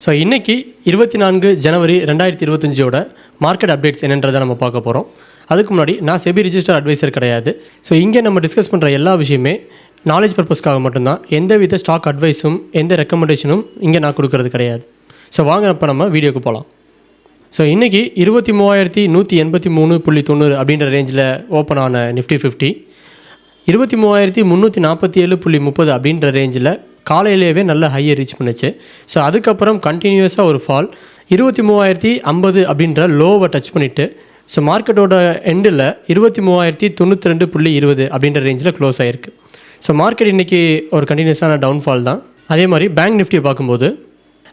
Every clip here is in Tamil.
ஸோ இன்றைக்கி 24 ஜனவரி 2025 மார்க்கெட் அப்டேட்ஸ் என்னன்றதை நம்ம பார்க்க போகிறோம். அதுக்கு முன்னாடி நான் செபி ரிஜிஸ்டர் அட்வைசர் கிடையாது. ஸோ இங்கே நம்ம டிஸ்கஸ் பண்ணுற எல்லா விஷயமே நாலேஜ் பர்பஸ்க்காக மட்டும்தான். எந்தவித ஸ்டாக் அட்வைஸும் எந்த ரெக்கமெண்டேஷனும் இங்கே நான் கொடுக்கறது கிடையாது. ஸோ வாங்க இப்போ நம்ம வீடியோக்கு போகலாம். ஸோ இன்றைக்கி 23,183.90 அப்படின்ற ரேஞ்சில் ஓப்பன் ஆன நிஃப்டி 50 23,347.30 அப்படின்ற ரேஞ்சில் காலையிலேயே நல்ல ஹையை ரீச் பண்ணிச்சு. ஸோ அதுக்கப்புறம் கண்டினியூஸாக ஒரு ஃபால் 23,050 அப்படின்ற லோவை டச் பண்ணிவிட்டு ஸோ மார்க்கெட்டோட எண்டில் 23,092.20 அப்படின்ற ரேஞ்சில் க்ளோஸ் ஆகிருக்கு. ஸோ மார்க்கெட் இன்றைக்கி ஒரு கண்டினியூஸான டவுன்ஃபால் தான். அதே மாதிரி பேங்க் நிஃப்டியை பார்க்கும்போது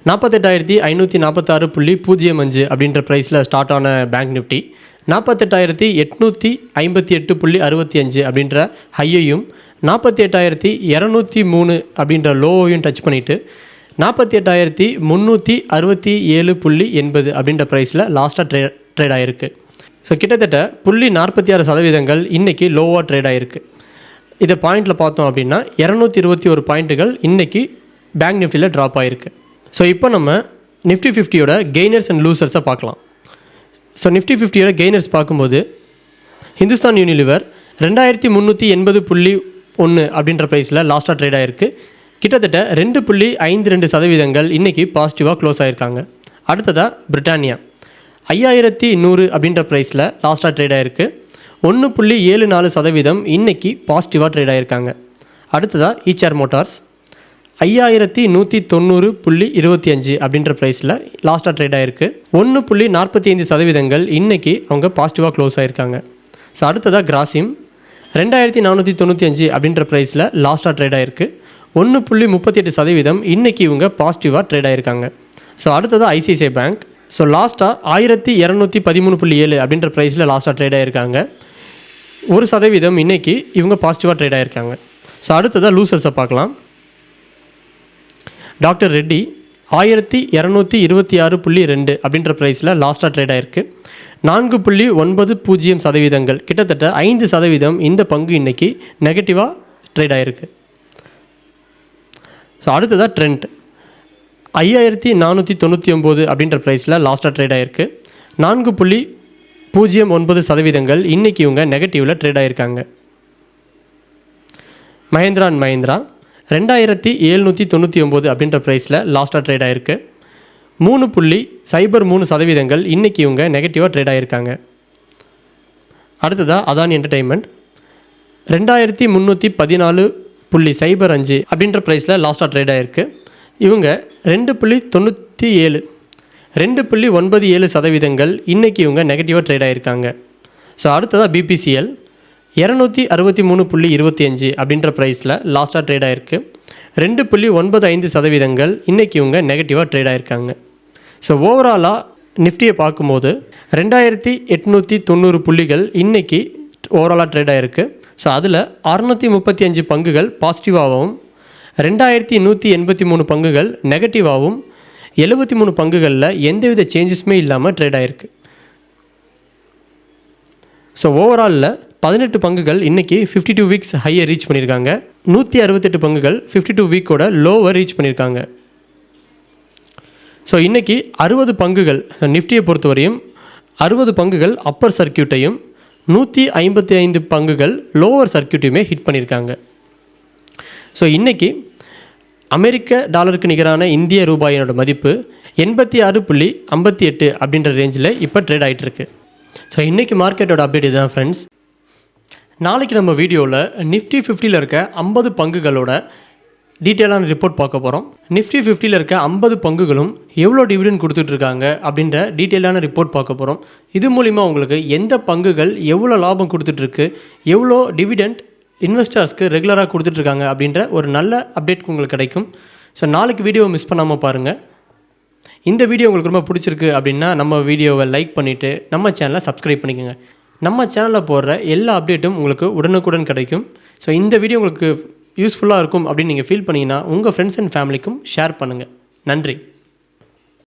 48,546.05 அப்படின்ற ப்ரைஸில் ஸ்டார்ட் ஆன பேங்க் நிஃப்டி 48,858.65 அப்படின்ற ஹையையும் 48,203 அப்படின்ற லோவையும் டச் பண்ணிவிட்டு 48,367.80 அப்படின்ற ப்ரைஸில் லாஸ்ட்டாக ட்ரேட் ஆகிருக்கு. ஸோ கிட்டத்தட்ட 0.46% இன்றைக்கி லோவாக ட்ரேட் ஆகிருக்கு. இதை பாயிண்டில் பார்த்தோம் அப்படின்னா 221 பாயிண்ட்டுகள் இன்றைக்கி பேங்க் நிஃப்டியில் ட்ராப் ஆகிருக்கு. ஸோ இப்போ நம்ம நிஃப்டி 50யோட கெய்னர்ஸ் அண்ட் லூசர்ஸை பார்க்கலாம். ஸோ நிஃப்டி 50யோட கெய்னர்ஸ் பார்க்கும்போது ஹிந்துஸ்தான் யூனிலிவர் 2,380.1 அப்படின்ற ப்ரைஸில் லாஸ்ட்டாக ட்ரேட் ஆகிருக்கு. கிட்டத்தட்ட 2.52% இன்றைக்கி பாசிட்டிவாக க்ளோஸ் ஆகிருக்காங்க. அடுத்ததாக பிரிட்டானியா 5,100 அப்படின்ற ப்ரைஸில் லாஸ்ட்டாக ட்ரேட் ஆகிருக்கு. 1.74% இன்றைக்கி பாசிட்டிவாக ட்ரேட் ஆகிருக்காங்க. அடுத்ததாக ஈச்ஆர் மோட்டார்ஸ் 5,190.25 அப்படின்ற ப்ரைஸில் லாஸ்ட்டாக ட்ரேட் ஆகிருக்கு. 1.45% இன்றைக்கி அவங்க பாசிட்டிவாக க்ளோஸ் ஆகிருக்காங்க. ஸோ அடுத்ததாக கிராசிம் 2,495 அப்படின்ற ப்ரைஸில் லாஸ்ட்டாக ட்ரேட் ஆகிருக்கு. 1.38% இன்றைக்கி இவங்க பாசிட்டிவாக ட்ரேட் ஆகிருக்காங்க. ஸோ அடுத்ததாக ஐசிஐசிஐ பேங்க் ஸோ லாஸ்ட்டாக 1,213.7 அப்படின்ற ப்ரைஸில் லாஸ்ட்டாக ட்ரேட் ஆகிருக்காங்க. 1% இன்றைக்கி இவங்க பாசிட்டிவாக ட்ரேட் ஆகிருக்காங்க. ஸோ அடுத்ததாக லூசர்ஸை பார்க்கலாம். டாக்டர் ரெட்டி 1,226.2 அப்படின்ற ப்ரைஸில் லாஸ்ட்டாக ட்ரேட் ஆகிருக்கு. 4.90% கிட்டத்தட்ட 5% இந்த பங்கு இன்றைக்கி நெகட்டிவாக ட்ரேட் ஆகிருக்கு. ஸோ அடுத்ததாக ட்ரெண்ட் 5,499 அப்படின்ற ப்ரைஸில் லாஸ்ட்டாக ட்ரேட் ஆகிருக்கு. 4.09% இன்றைக்கி இவங்க நெகட்டிவில் ட்ரேட் ஆகிருக்காங்க. மஹேந்திரா அண்ட் மஹேந்திரா 2,799 அப்படின்ற ப்ரைஸில் லாஸ்ட்டாக ட்ரேட் ஆகிருக்கு. 3.03% இன்றைக்கி இவங்க நெகட்டிவாக ட்ரேட் ஆகிருக்காங்க. அடுத்ததாக அதானி என்டர்டெயின்மெண்ட் 2,314.05 அப்படின்ற ப்ரைஸில் லாஸ்ட்டாக ட்ரேட் ஆகிருக்கு. இவங்க 2.97% இன்றைக்கி இவங்க நெகட்டிவாக ட்ரேட் ஆகிருக்காங்க. ஸோ அடுத்ததாக பிபிசிஎல் 263.25 அப்படின்ற ப்ரைஸில் லாஸ்ட்டாக ட்ரேட் ஆகிருக்கு. 2.95% இன்றைக்கி இவங்க நெகட்டிவாக ட்ரேட் ஆகிருக்காங்க. ஸோ ஓவராலாக நிஃப்டியை பார்க்கும்போது 2,890 புள்ளிகள் இன்றைக்கி ஓவராலாக ட்ரேட் ஆகிருக்கு. ஸோ அதில் 635 பங்குகள் பாசிட்டிவாகவும் 2,183 பங்குகள் நெகட்டிவாகவும் 73 பங்குகளில் எந்தவித சேஞ்சஸுமே இல்லாமல் ட்ரேட் ஆகிருக்கு. ஸோ ஓவராலில் 18 பங்குகள் இன்றைக்கி 52 வீக்ஸ் ஹையை ரீச் பண்ணியிருக்காங்க. 168 பங்குகள் 52 வீக்கோட லோவை ரீச் பண்ணியிருக்காங்க. ஸோ இன்றைக்கி 60 பங்குகள் நிஃப்டியை பொறுத்தவரையும் 60 பங்குகள் அப்பர் சர்க்கியூட்டையும் 155 பங்குகள் லோவர் சர்க்கியூட்டையுமே ஹிட் பண்ணியிருக்காங்க. ஸோ இன்றைக்கி அமெரிக்க டாலருக்கு நிகரான இந்திய ரூபாயினோட மதிப்பு 86.58 அப்படின்ற ரேஞ்சில் இப்போ ட்ரேட் ஆகிட்டுருக்கு. ஸோ இன்றைக்கி மார்க்கெட்டோட அப்டேட் இதுதான் ஃப்ரெண்ட்ஸ். நாளைக்கு நம்ம வீடியோவில் நிஃப்டி 50ல் இருக்க 50 பங்குகளோட டீட்டெயிலான ரிப்போர்ட் பார்க்க போகிறோம். நிஃப்டி 50ல் இருக்க 50 பங்குகளும் எவ்வளோ டிவிடெண்ட் கொடுத்துட்ருக்காங்க அப்படின்ற டீட்டெயிலான ரிப்போர்ட் பார்க்க போகிறோம். இது மூலிமா உங்களுக்கு எந்த பங்குகள் எவ்வளோ லாபம் கொடுத்துட்ருக்கு, எவ்வளோ டிவிடெண்ட் இன்வெஸ்டர்ஸ்க்கு ரெகுலராக கொடுத்துட்ருக்காங்க அப்படின்ற ஒரு நல்ல அப்டேட் உங்களுக்கு கிடைக்கும். ஸோ நாளைக்கு வீடியோவை மிஸ் பண்ணாமல் பாருங்கள். இந்த வீடியோ உங்களுக்கு ரொம்ப பிடிச்சிருக்கு அப்படின்னா நம்ம வீடியோவை லைக் பண்ணிவிட்டு நம்ம சேனலை சப்ஸ்கிரைப் பண்ணிக்கோங்க. நம்ம சேனலில் போடுற எல்லா அப்டேட்டும் உங்களுக்கு உடனுக்குடன் கிடைக்கும். ஸோ இந்த வீடியோ உங்களுக்கு யூஸ்ஃபுல்லாக இருக்கும் அப்படின்னு நீங்கள் ஃபீல் பண்ணிங்கன்னா உங்கள் ஃப்ரெண்ட்ஸ் அண்ட் ஃபேமிலிக்கும் ஷேர் பண்ணுங்கள். நன்றி.